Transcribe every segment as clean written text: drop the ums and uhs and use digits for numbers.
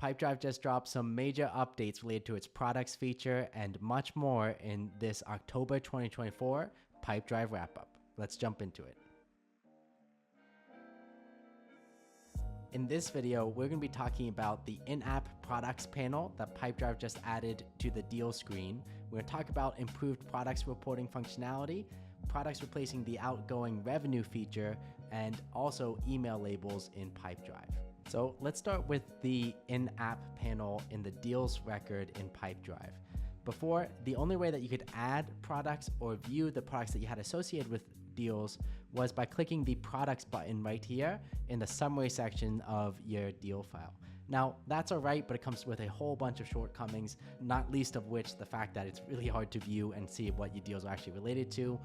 Pipedrive just dropped some major updates related to its products, feature, and much more in this October 2024 Pipedrive wrap-up. Let's jump into it. In this video, we're going to be talking about the in-app products panel that Pipedrive just added to the deal screen. We're going to talk about improved products reporting functionality, products replacing the outgoing revenue feature, and also email labels in Pipedrive. So let's start with the in-app panel in the deals record in Pipedrive. Before, the only way that you could add products or view the products that you had associated with deals was by clicking the products button right here in the summary section of your deal file. Now, that's all right, but it comes with a whole bunch of shortcomings, not least of which the fact that it's really hard to view and see what your deals are actually related to,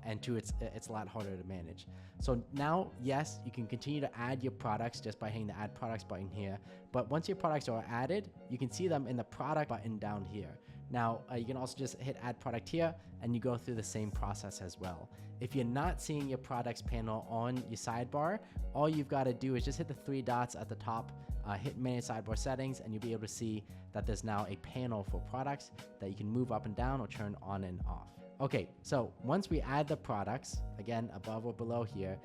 and two, it's a lot harder to manage. So now, yes, you can continue to add your products just by hitting the Add Products button here, but once your products are added, you can see them in the Product button down here. Now, you can also just hit Add Product here, and you go through the same process as well. If you're not seeing your products panel on your sidebar, all you've got to do is just hit the three dots at the top, hit Manage Sidebar Settings, and you'll be able to see that there's now a panel for products that you can move up and down or turn on and off. Okay, so once we add the products, again, above or below here,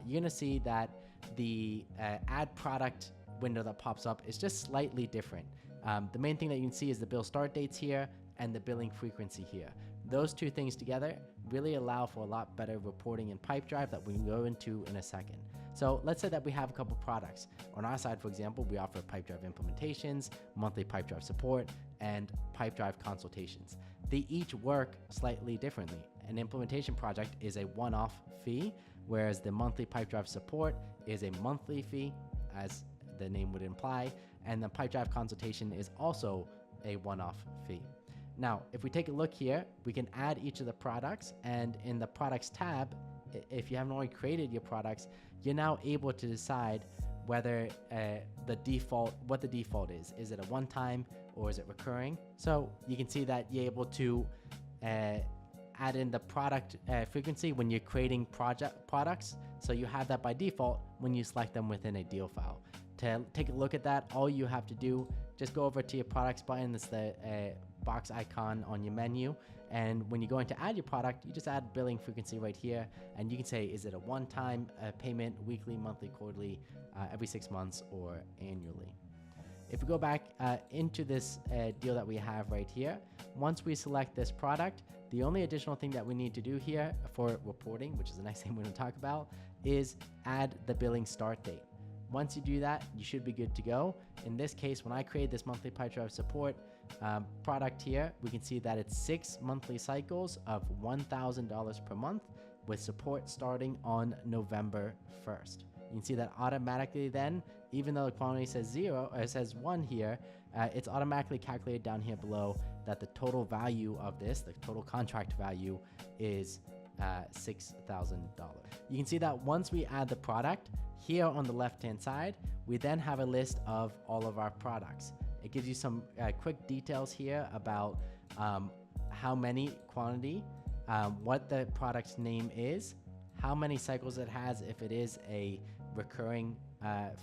you're gonna see that the Add Product window that pops up is just slightly different. The main thing that you can see is the bill start dates here and the billing frequency here. Those two things together really allow for a lot better reporting in Pipedrive that we can go into in a second. So let's say that we have a couple products. On our side, for example, we offer Pipedrive implementations, monthly Pipedrive support, and Pipedrive consultations. They each work slightly differently. An implementation project is a one-off fee, whereas the monthly Pipedrive support is a monthly fee, as the name would imply, and the Pipedrive consultation is also a one-off fee. Now, if we take a look here, we can add each of the products, and in the products tab, if you haven't already created your products, you're now able to decide whether what the default is. Is it a one-time or is it recurring? So you can see that you're able to add in the product frequency when you're creating products. So you have that by default when you select them within a deal file. To take a look at that, all you have to do, just go over to your products button. It's the box icon on your menu, and when you're going to add your product, you just add billing frequency right here, and you can say, is it a one-time payment, weekly, monthly, quarterly, every 6 months, or annually. If we go back into this deal that we have right here, once we select this product, the only additional thing that we need to do here for reporting, which is the next thing we're going to talk about, is add the billing start date. Once you do that, you should be good to go. In this case, when I create this monthly Pipedrive support product here, we can see that it's 6 monthly cycles of $1,000 per month with support starting on November 1st. You can see that automatically then, even though the quantity says 0, or it says 1 here, it's automatically calculated down here below that the total value of this, the total contract value, is $6,000. You can see that once we add the product, here on the left-hand side, we then have a list of all of our products. It gives you some quick details here about how many quantity, what the product's name is, how many cycles it has if it is a recurring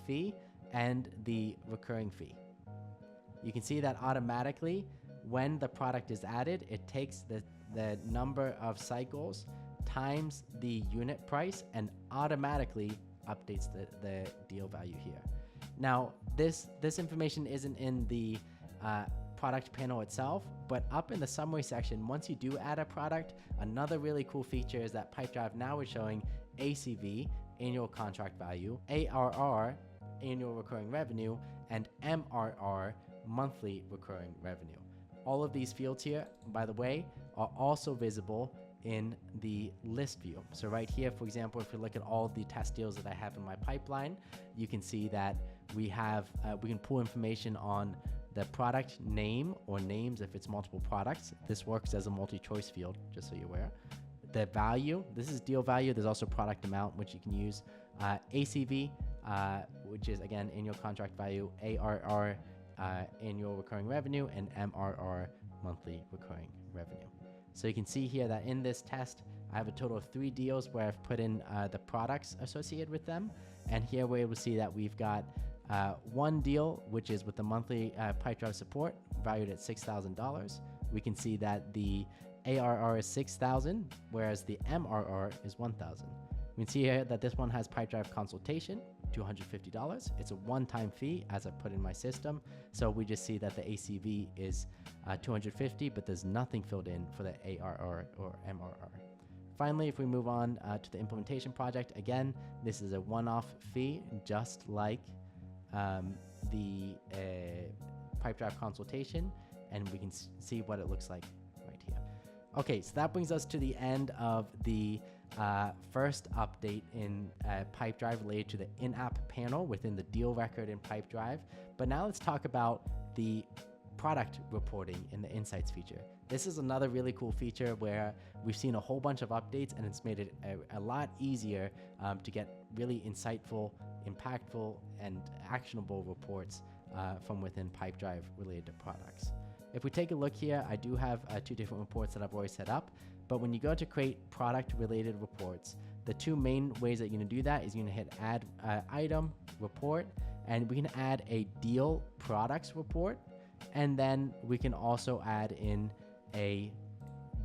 fee, and the recurring fee. You can see that automatically when the product is added, it takes the number of cycles times the unit price and automatically updates the deal value here. Now, this information isn't in the product panel itself, but up in the summary section, once you do add a product, another really cool feature is that Pipedrive now is showing ACV, annual contract value, ARR, annual recurring revenue, and MRR, monthly recurring revenue. All of these fields here, by the way, are also visible in the list view. So right here, for example, if you look at all of the test deals that I have in my pipeline, you can see that we can pull information on the product name or names if it's multiple products. This works as a multi-choice field, just so you're aware. The value, this is deal value. There's also product amount, which you can use. ACV, which is again annual contract value, ARR, annual recurring revenue, and MRR, monthly recurring revenue. So you can see here that in this test, I have a total of 3 deals where I've put in the products associated with them. And here we're able to see that we've got one deal, which is with the monthly Pipedrive support, valued at $6,000. We can see that the ARR is 6,000, whereas the MRR is 1,000. We can see here that this one has Pipedrive consultation, $250. It's a one-time fee, as I put in my system. So we just see that the ACV is $250, but there's nothing filled in for the ARR or MRR. Finally, if we move on to the implementation project, again, this is a one-off fee, just like the Pipedrive consultation, and we can see what it looks like right here. Okay, so that brings us to the end of the first update in Pipedrive related to the in-app panel within the deal record in Pipedrive. But now let's talk about the product reporting in the Insights feature. This is another really cool feature where we've seen a whole bunch of updates, and it's made it a lot easier to get really insightful, impactful, and actionable reports from within Pipedrive related to products. If we take a look here, I do have two different reports that I've already set up, but when you go to create product related reports, the two main ways that you're going to do that is you're going to hit add item report, and we can add a deal products report, and then we can also add in a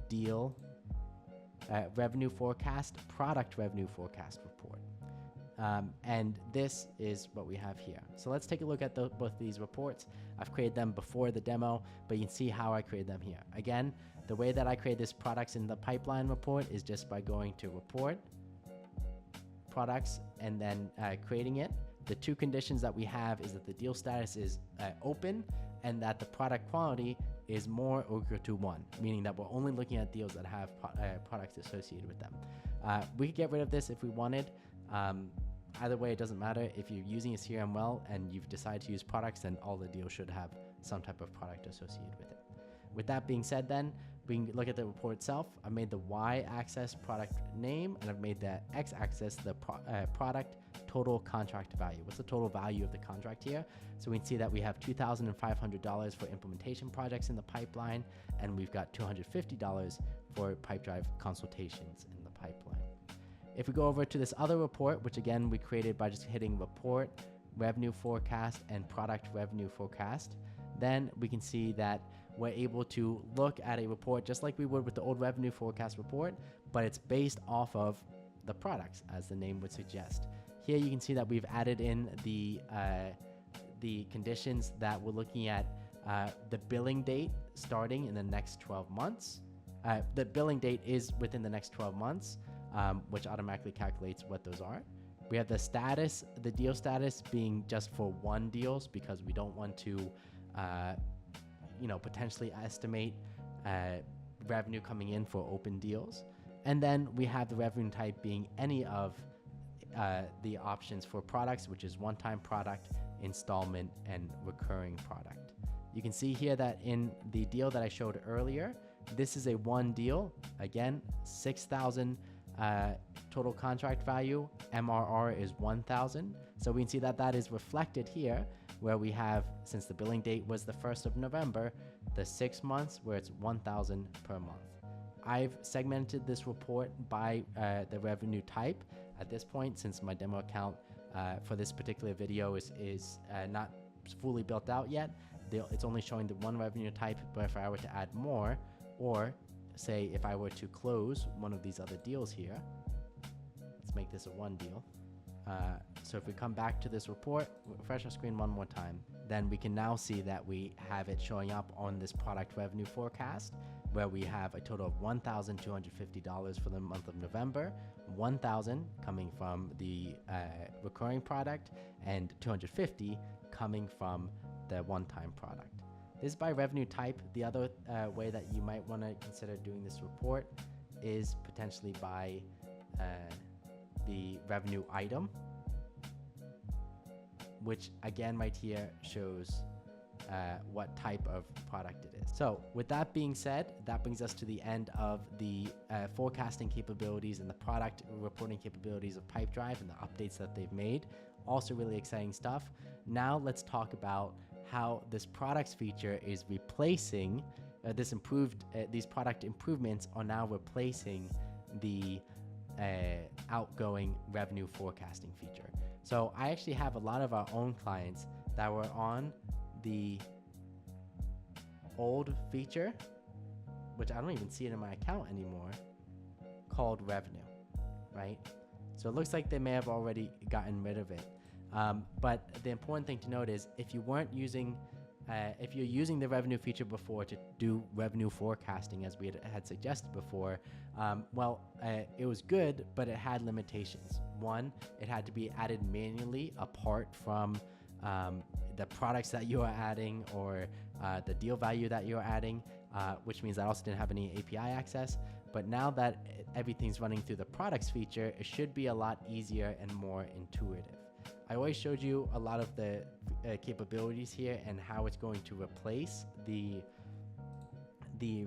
deal revenue forecast, product revenue forecast report. And this is what we have here. So let's take a look at both these reports. I've created them before the demo, but you can see how I created them here. Again, the way that I create this products in the pipeline report is just by going to report, products, and then creating it. The two conditions that we have is that the deal status is open, and that the product quality is more or equal to 1, meaning that we're only looking at deals that have products associated with them. We could get rid of this if we wanted. Either way, it doesn't matter. If you're using a CRM well and you've decided to use products, then all the deals should have some type of product associated with it. With that being said, then we can look at the report itself. I've made the y-axis product name, and I've made the x-axis the product total contract value. What's the total value of the contract here? So we can see that we have $2,500 for implementation projects in the pipeline, and we've got $250 for Pipedrive consultations in the pipeline. If we go over to this other report, which again we created by just hitting report, revenue forecast, and product revenue forecast, then we can see that we're able to look at a report just like we would with the old revenue forecast report, but it's based off of the products, as the name would suggest. Here you can see that we've added in the conditions that we're looking at the billing date starting in the next 12 months. The billing date is within the next 12 months, which automatically calculates what those are. We have the status, the deal status being just for one deals, because we don't want to potentially estimate revenue coming in for open deals. And then we have the revenue type being any of the options for products, which is one-time product, installment, and recurring product. You can see here that in the deal that I showed earlier, this is a one deal. Again, 6,000 total contract value. MRR is 1,000. So we can see that that is reflected here, where we have, since the billing date was the 1st of November, the 6 months where it's 1,000 per month. I've segmented this report by the revenue type at this point, since my demo account for this particular video is not fully built out yet. It's only showing the one revenue type, but if I were to add more, or say if I were to close one of these other deals here, let's make this a one deal. So if we come back to this report, refresh our screen one more time, then we can now see that we have it showing up on this product revenue forecast, where we have a total of $1,250 for the month of November, $1,000 coming from the recurring product, and $250 coming from the one-time product. This is by revenue type. The other way that you might want to consider doing this report is potentially by the revenue item, which again right here shows what type of product it is. So with that being said, that brings us to the end of the forecasting capabilities and the product reporting capabilities of Pipedrive and the updates that they've made. Also really exciting stuff. Now let's talk about how this products feature is replacing these product improvements are now replacing the outgoing revenue forecasting feature. So I actually have a lot of our own clients that were on the old feature, which I don't even see it in my account anymore, called revenue, right? So it looks like they may have already gotten rid of it. But the important thing to note is if you're using the revenue feature before to do revenue forecasting, as we had suggested before, it was good, but it had limitations. One, it had to be added manually apart from the products that you are adding or the deal value that you're adding, which means I also didn't have any API access. But now that everything's running through the products feature, it should be a lot easier and more intuitive. I always showed you a lot of the capabilities here and how it's going to replace the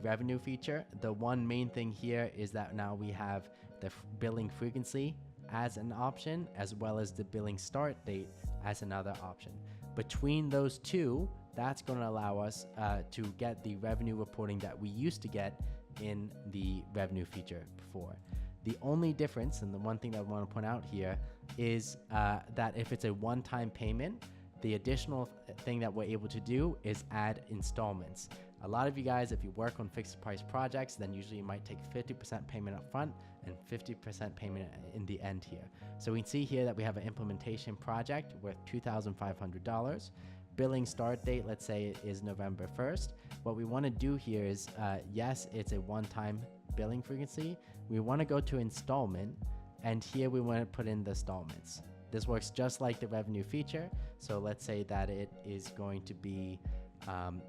revenue feature. The one main thing here is that now we have the billing frequency as an option, as well as the billing start date as another option. Between those two, that's going to allow us to get the revenue reporting that we used to get in the revenue feature before. The only difference, and the one thing that I want to point out here, is that if it's a one-time payment, the additional thing that we're able to do is add installments. A lot of you guys, if you work on fixed price projects, then usually you might take 50% payment up front and 50% payment in the end here. So we can see here that we have an implementation project worth $2,500. Billing start date, let's say, is November 1st. What we want to do here is, yes, it's a one-time billing frequency. We want to go to installment, and here we want to put in the installments. This works just like the revenue feature. So let's say that it is going to be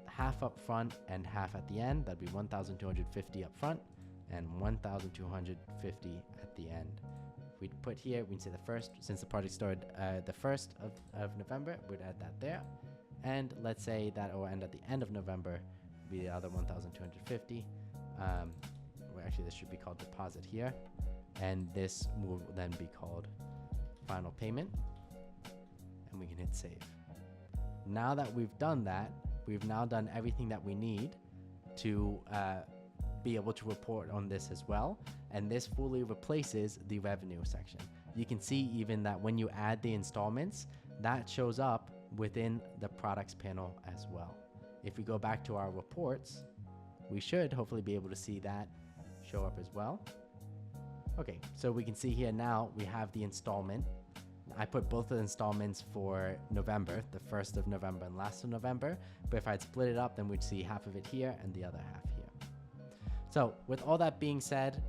half up front and half at the end. That'd be $1,250 up front and $1,250 at the end. If we put here, we can say the first, since the project started the 1st of November, we'd add that there. And let's say that it will end at the end of November, be the other $1,250. Well, actually, this should be called deposit here. And this will then be called final payment. And we can hit save. Now that we've done that, we've now done everything that we need to be able to report on this as well. And this fully replaces the revenue section. You can see even that when you add the installments, that shows up within the products panel as well. If we go back to our reports, we should hopefully be able to see that show up as well. Okay, so we can see here now we have the installment. I put both of the installments for November, the 1st of November and last of November. But if I'd split it up, then we'd see half of it here and the other half here. So with all that being said,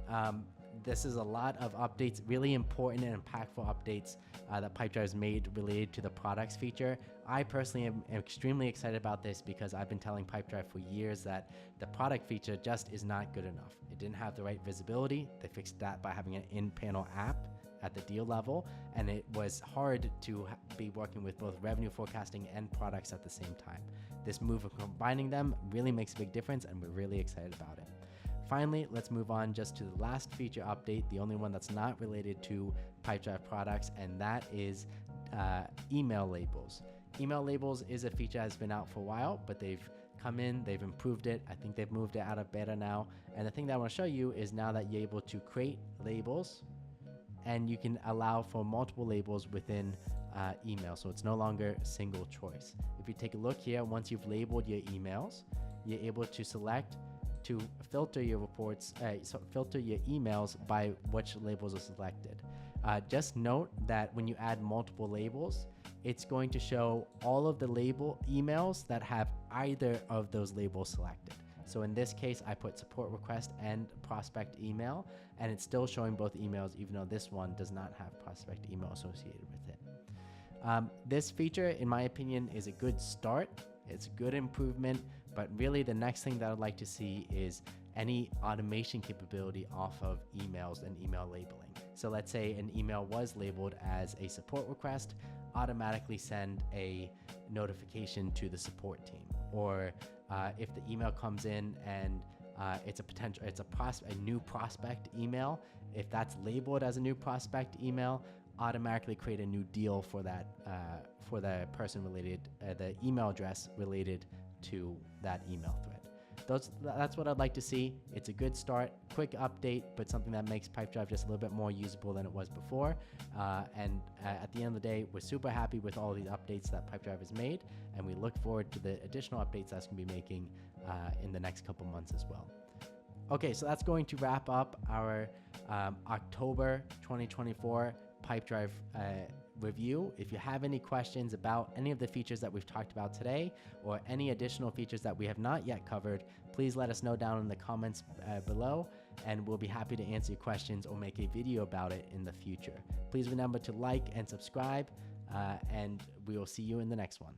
this is a lot of updates, really important and impactful updates that Pipedrive's made related to the products feature. I personally am extremely excited about this because I've been telling Pipedrive for years that the product feature just is not good enough. It didn't have the right visibility. They fixed that by having an in-panel app at the deal level, and it was hard to be working with both revenue forecasting and products at the same time. This move of combining them really makes a big difference, and we're really excited about it. Finally, let's move on just to the last feature update, the only one that's not related to Pipedrive products, and that is email labels. Email labels is a feature that's been out for a while, but they've come in, they've improved it. I think they've moved it out of beta now. And the thing that I want to show you is now that you're able to create labels, and you can allow for multiple labels within email. So it's no longer single choice. If you take a look here, once you've labeled your emails, you're able to select to filter your reports, filter your emails by which labels are selected. Just note that when you add multiple labels, it's going to show all of the label emails that have either of those labels selected. So in this case, I put support request and prospect email, and it's still showing both emails, even though this one does not have prospect email associated with it. This feature, in my opinion, is a good start. It's a good improvement, but really the next thing that I'd like to see is any automation capability off of emails and email labeling. So let's say an email was labeled as a support request, automatically send a notification to the support team. Or if the email comes in and it's a new prospect email, if that's labeled as a new prospect email, automatically create a new deal for that for the person related, the email address related to that email thread. That's what I'd like to see. It's a good start, quick update, but something that makes Pipedrive just a little bit more usable than it was before. And at the end of the day, we're super happy with all the updates that Pipedrive has made, and we look forward to the additional updates that's going to be making in the next couple months as well. Okay, so that's going to wrap up our October 2024 Pipedrive review. If you have any questions about any of the features that we've talked about today or any additional features that we have not yet covered, please let us know down in the comments below, and we'll be happy to answer your questions or make a video about it in the future. Please remember to like and subscribe, and we will see you in the next one.